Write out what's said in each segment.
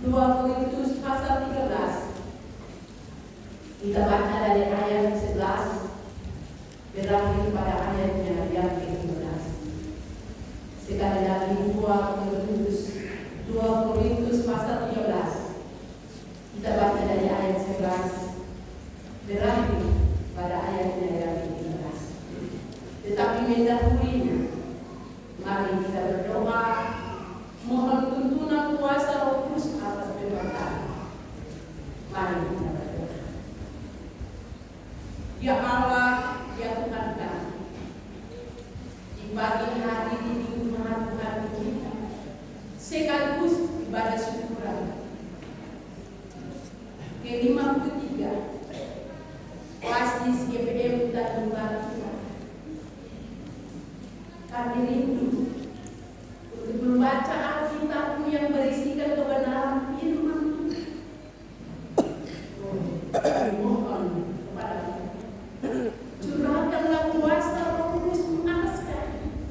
2 Korintus pasal 13. Kita baca dari ayat 11 berakhir pada ayatnya yang ke-15. Sekali lagi 2 Korintus pasal 13. Kita baca dari ayat 11 berakhir pada ayatnya yang ke-15. Tetapi mendahulunya, mari kita berdoa mohon tuntunan kuasa Roh Kudus atas pemberkatan. Mari kita berdoa. Ya Allah, ya Tuhan kami, di pagi hari ini Tuhan kita sekaligus ibadah syukuran ke-53 Oasis GPM dan Barat. Kami rindu untuk membaca Alkitab yang berisikan kebenaran firman. Kami mohon kepada curahkanlah kuasa Roh Kudus atas kami,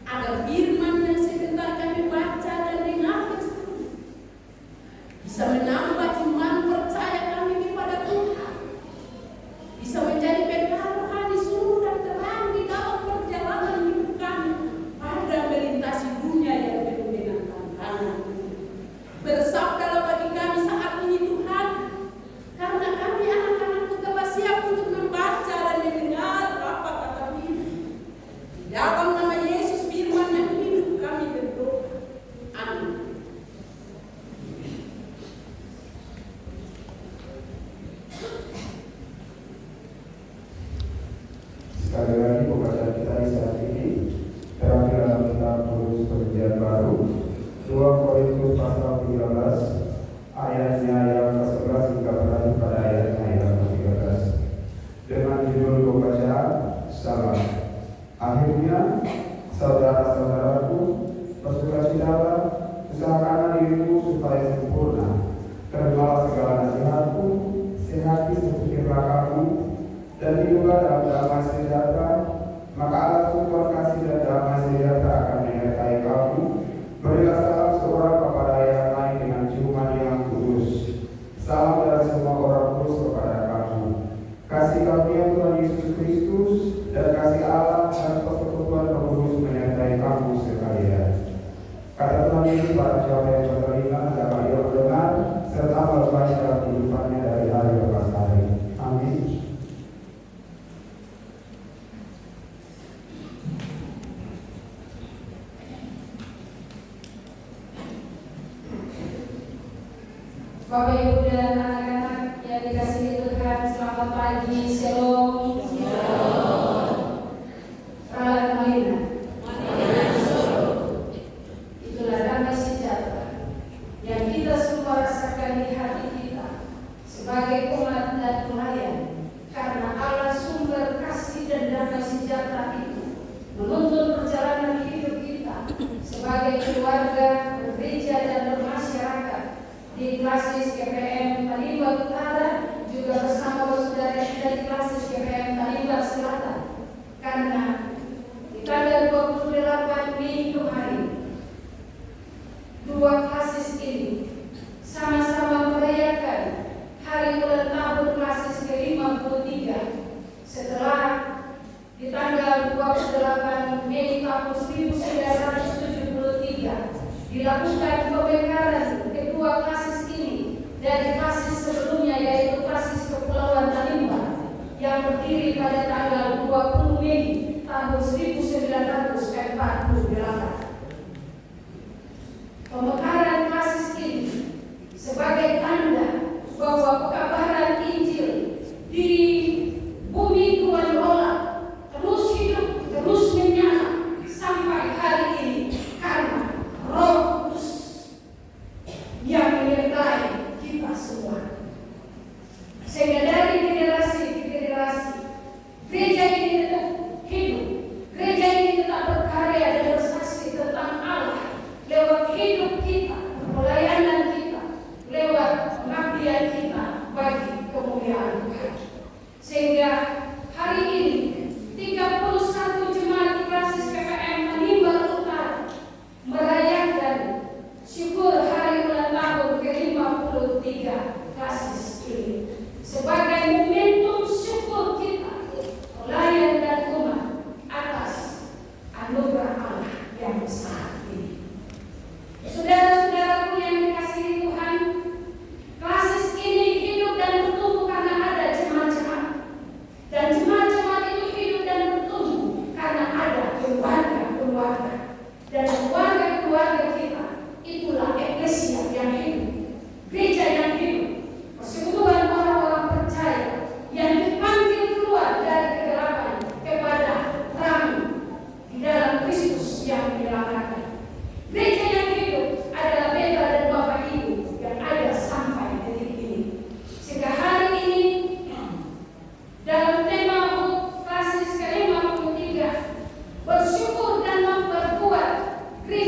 agar firman yang sebentar kami baca dan dengar bisa menambah iman percaya kami kepada Tuhan, bisa menjadi bekal rohani sungguh dan terang di dalam perjalanan hidup kami pada melintasi dunia yang penuh dengan tantangan. Bersabdalah bagi kami saat ini Tuhan, karena kami anak-anak telah siap untuk membaca dan mendengar apa kata firman. Di dalam nama Yesus firman yang hidup kami berdoa. Amin. Sekali lagi pembacaan kita di saat ini terakhir dalam kitab Kudus Perjanjian Baru 2 Korintus pasal 13 ayatnya yang ke-11 hingga berakhir pada ayatnya yang ke-13 dengan judul pembacaan Salam. Akhirnya saudara-saudaraku, bersukacitalah, usahakanlah dirimu supaya sempurna, terimalah segala nasihatku, sehati sepikirlah kamu, dan hiduplah dalam damai sejahtera, maka Allah sumber kasih dan damai sejahtera akan menyertai kamu. Berilah salam seorang kepada yang lain dengan ciuman yang kudus. Salam dari semua orang kudus kepada kamu. Kasih karunia Tuhan Yesus Kristus dan kasih Allah dan persekutuan Roh Kudus menyertai kamu sekalian. Kata Tuhan ini pada siapa yang bertelinga dapat ia mendengar serta melepas dalam kehidupannya dari hari ke hari. Amin. Bapak Ibu dan anak-anak yang dikasihi Tuhan, selamat pagi, Shalom. Ralat Malina. Itulah damai sejahtera yang kita semua rasakan di hati kita sebagai umat dan pelayan, karena Allah sumber kasih dan damai sejahtera itu menuntun perjalanan hidup kita sebagai keluarga, gereja dan bermasyarakat di Klasis GPM Tanimbar Utara, juga bersama saudara kita di Klasis GPM Tanimbar Selatan. Karena di tanggal 28 Mei kemarin, 2 klasis ini sama-sama merayakan hari ulang tahun klasis ke-53 setelah di tanggal 28 Mei tahun 1973 dilakukan pemekaran kedua klasis ini dari klasis sebelumnya, yaitu klasis Kepulauan Tanimbar yang berdiri pada tanggal 20 Mei tahun 1948. Pemekaran klasis ini sebagai tanda bahwa pekabaran Injil di bumi Tuhan Allah terus hidup, terus menyala sampai hari ini, karena Roh Kudus yang menyertai kita semua. Sehingga dari generasi ke generasi gereja ini tetap hidup, gereja ini tetap berkarya dan bersaksi dan keluarga-keluarga kita. Itulah eklesia yang hidup, gereja yang hidup, persekutuan orang-orang percaya yang dipanggil keluar dari kegelapan kepada terang di dalam Kristus yang menyelamatkan. Gereja yang hidup adalah Beta dan Bapak Ibu yang ada sampai detik ini. Sehingga hari ini dalam tema Klasis ke-53, bersyukur dan memperkuat gereja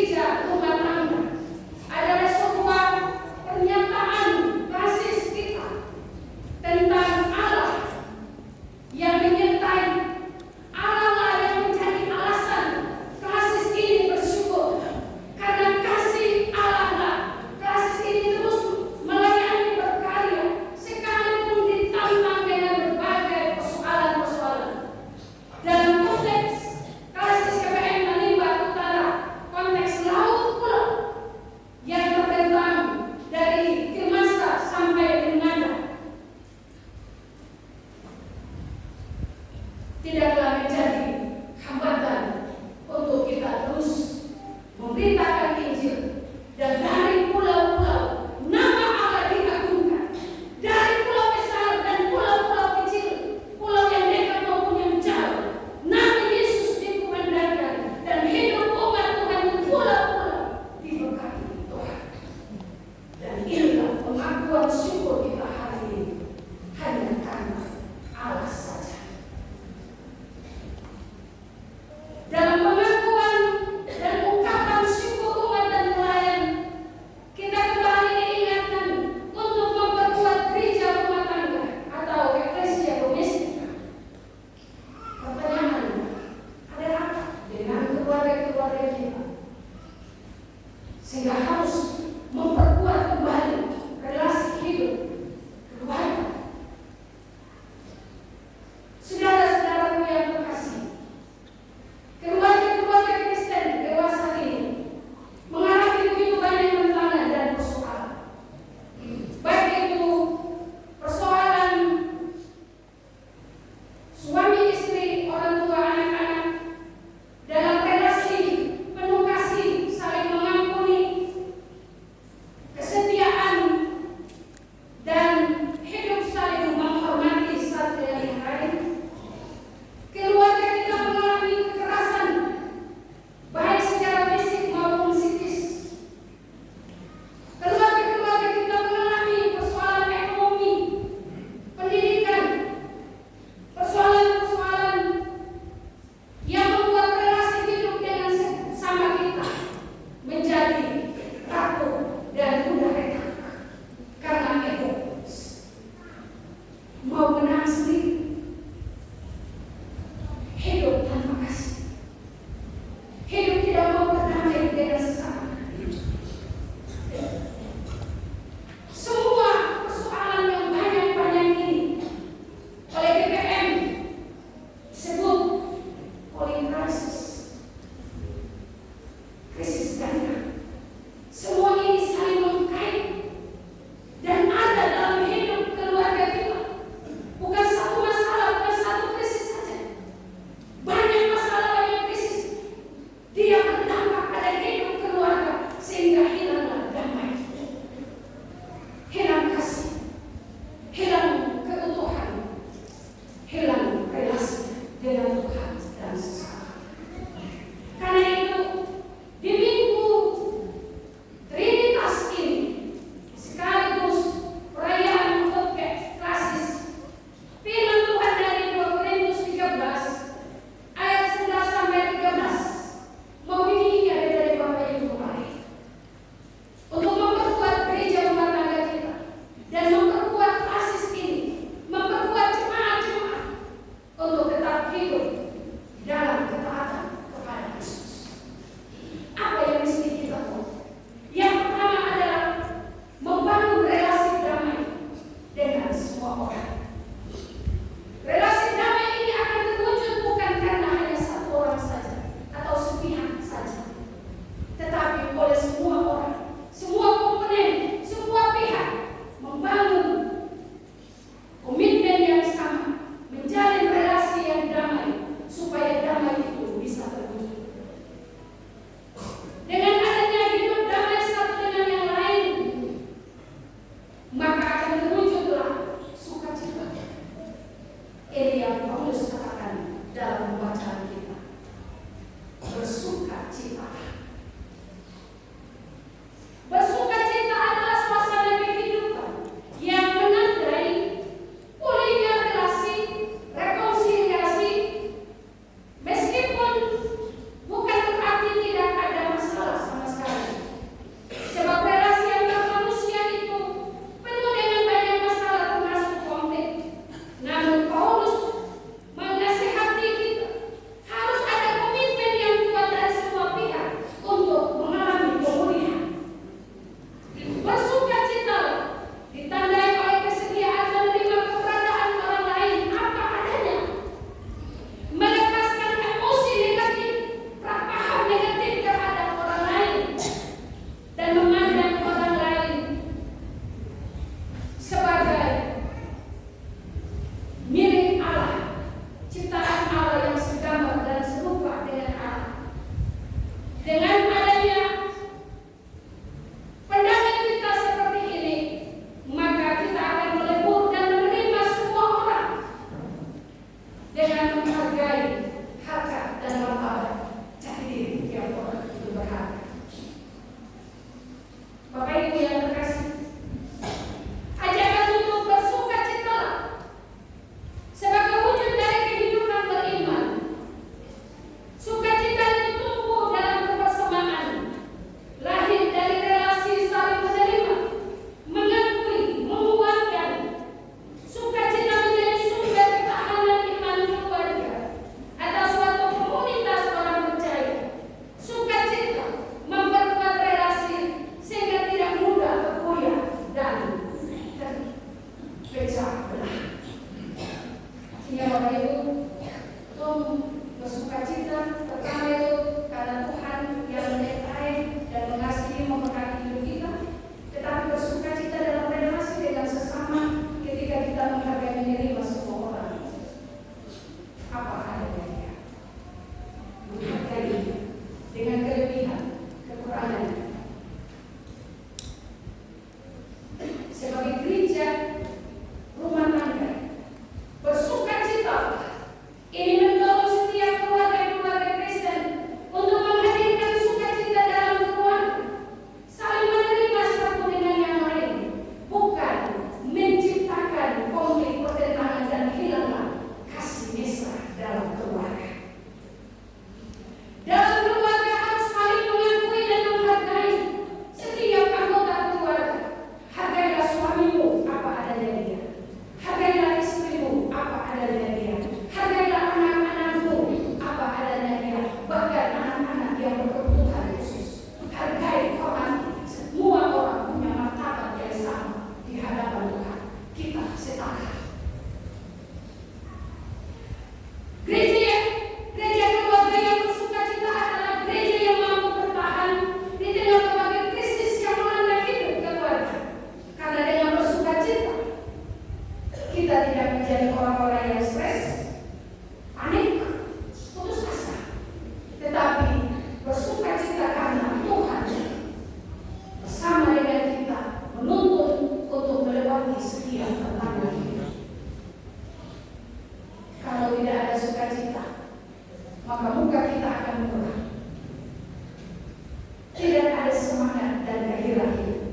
ada semangat dan gairah hidup.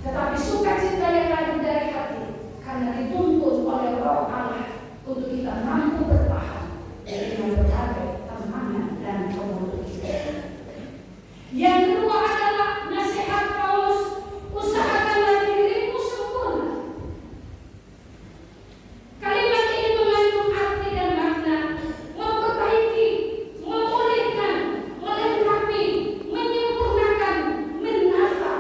Tetapi sukacita yang lahir dari hati karena dituntun oleh Roh Allah untuk kita mampu bertahan dengan berbagai tantangan dan kemudian. Yang kedua adalah nasihat Paulus, usahakanlah dirimu sempurna. Kalimat ini mengandung arti dan makna memperbaiki, memulihkan, melengkapi, menyempurnakan, menata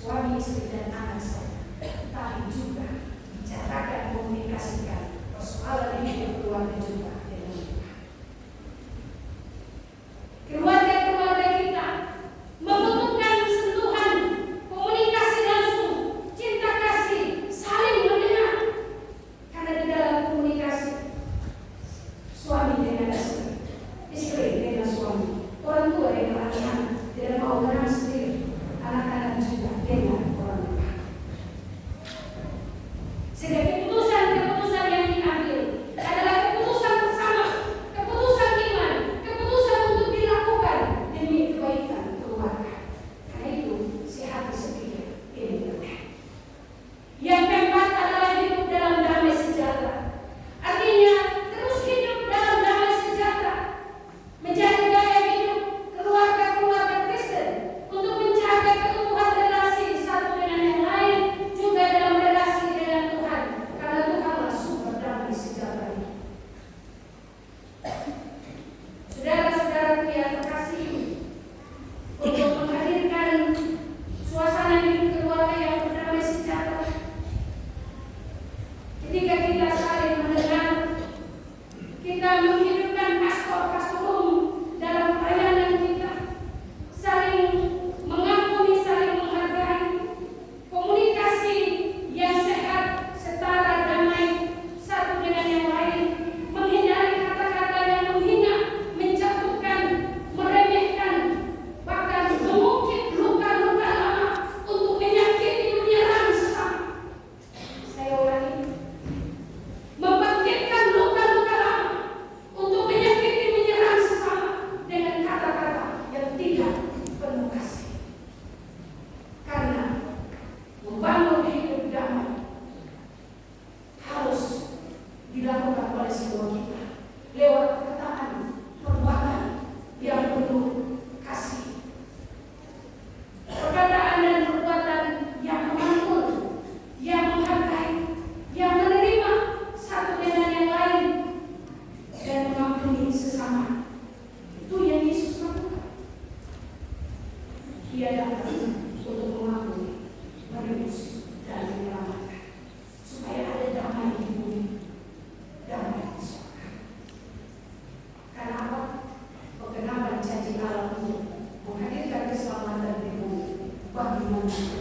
suami istri dan anak saya, tapi juga bicarakan, komunikasikan persoalan hidup keluarga juga dengan Tuhan. Keluarga-keluarga kita membutuhkan sentuhan, komunikasi langsung, cinta kasih, saling mendengar. Karena di dalam komunikasi suami dengan istri, istri dengan suami, orang tua dengan anak-anak, tidak mau menang sendiri, anak-anak juga dengan orang tua. Sehingga keputusan-keputusan yang diambil adalah keputusan bersama, keputusan iman, keputusan untuk dilakukan demi kebaikan keluarga. Karena itu si hati sepikir ini penting. Yang keempat adalah hidup dalam damai sejahtera. Artinya terus hidup dalam damai sejahtera, menjadi gaya hidup keluarga-keluarga Kristen untuk menjaga keutuhan relasi satu dengan yang lain, juga dalam relasi dengan Tuhan, karena Tuhanlah sumber damai sejahtera itu. Saudara-saudaraku yang terkasih, untuk menghadirkan suasana hidup keluarga yang berdamai sejahtera, ketika kita saling mendengar, kita menghidupkan pastor-pastorum dalam pelayanan kita, saling mengampuni, saling menghargai, komunikasi yang sehat, setara, damai satu dengan yang lain, menghindari kata-kata yang menghina, menjatuhkan, meremehkan, bahkan mengungkit luka-luka lama untuk menyakiti, menyerang sesama. Saya ulangi, membangkitkan luka-luka lama untuk menyakiti, menyerang sesama dengan kata-kata yang tidak penuh kasih. Karena membangun hidup damai harus dilakukan oleh semua kita lewat perkataan, perbuatan yang penuh kasih. Perkataan dan perbuatan yang memangkul, yang menghargai, yang menerima satu dengan yang lain, dan mengampuni sesama. Itu yang Yesus lakukan. Dia datang untuk mengampuni, menebus, dan menyelamatkan, supaya ada damai di bumi, damai di surga. Karena apa? Penggenapan janji Allah untuk menghadirkan keselamatan di bumi bagi manusia.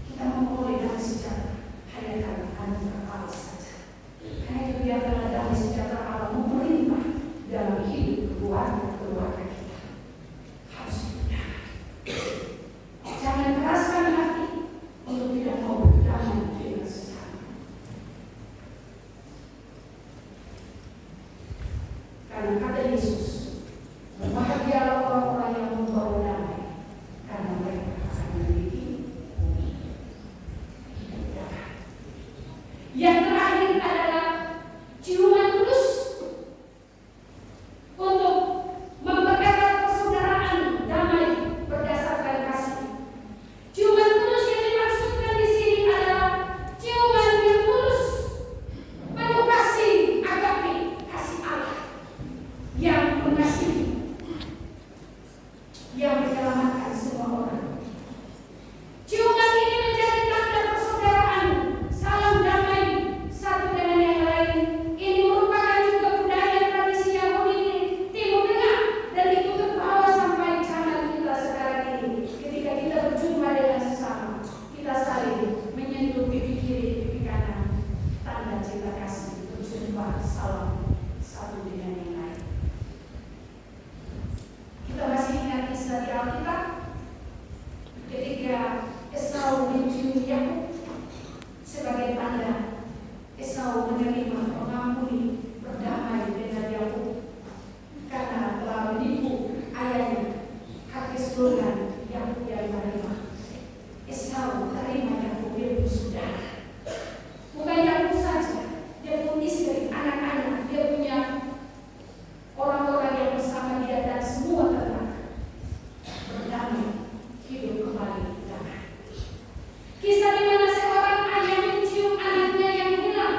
Kita memperoleh damai sejahtera hanya karena anugerah Allah saja. Karena itu biarlah damai sejahtera Allah memerintah dalam hidup keluarga kita. Harus berdamai. Jangan keraskan hati untuk tidak mau berdamai dengan sesama. Karena kata Yesus, berbahagialah orang-orang yang membawa damai, karena mereka akan memiliki bumi. Yang terakhir adalah ciuman kudus untuk mempererat persaudaraan damai berdasarkan kasih. Ciuman kudus yang dimaksudkan di sini adalah ciuman yang tulus, penuh kasih, agape, kasih Allah yang mengasihi, yang menyelamatkan semua orang. Ciuman ini menjadi tanda persaudaraan, salam damai satu dengan yang lain. Ini merupakan juga budaya tradisi Yahudi di Timur Tengah dan ikut terbawa sampai zaman kita sekarang ini. Ketika kita berjumpa dengan sesama, kita saling menyentuh pipi kiri, pipi kanan, tanda cinta kasih, berjumpa, salam satu dengan yang lain. Kita masih ingat kisah di Alkitab ketika Esau mencium Yakub sebagai tanda Esau menerima, mengampuni, berdamai dengan Yakub karena telah menipu ayahnya, kakek sulungan Yakub yang menerima. Esau terima Yakub, dia pun saudara. Bukan Yakub saja, dia pun istri, anak-anak, dia punya orang-orang yang bersama dia dan semua ternak. Berdamai, hidup kembali damai. Kisah di mana seorang ayah mencium anaknya yang hilang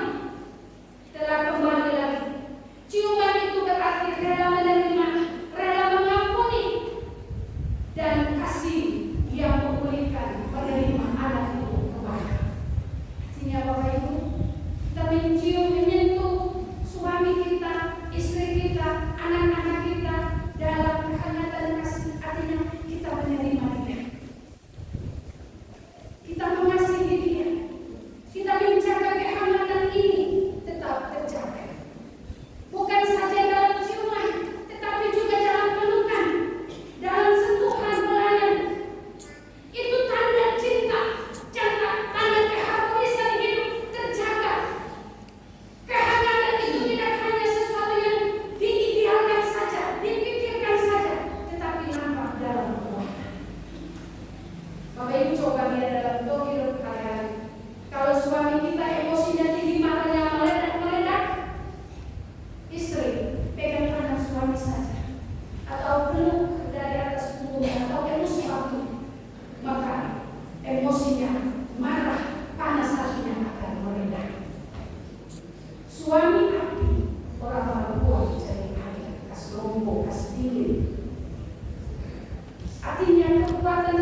telah kembali lagi. Ciuman itu berarti rela menerima, rela mengampuni, dan kasih yang memulihkan, menerima anak itu kembali. Artinya Bapak Ibu, kita mencium, menyentuh suami kita, istri kita, anak-anak kita dalam kehangatan kasih. Artinya kita menerima dia, kita mengasihi dia, kita menjaga kehangatan ini tetap terjaga. Bukan saja dalam ciuman, tetapi juga dalam pelukan, dalam sentuhan pelayan. Itu tanda cinta, tanda keharmonisan hidup terjaga. Kehangatan itu tidak hanya sesuatu yang diidealkan saja, dipikirkan saja, tetapi nampak dalam perbuatan. Bapak Ibu coba lihat dalam hidup kalian. Kalau suami kita emosinya tinggi, marahnya meledak, istri pegang tangan suami saja, atau peluk dari atas punggungnya, atau peluk suami, maka emosinya, marah, panas hatinya akan meledak. Suami api, orang perempuan jadi air, kas lombok, kas dingin. Artinya kekuatan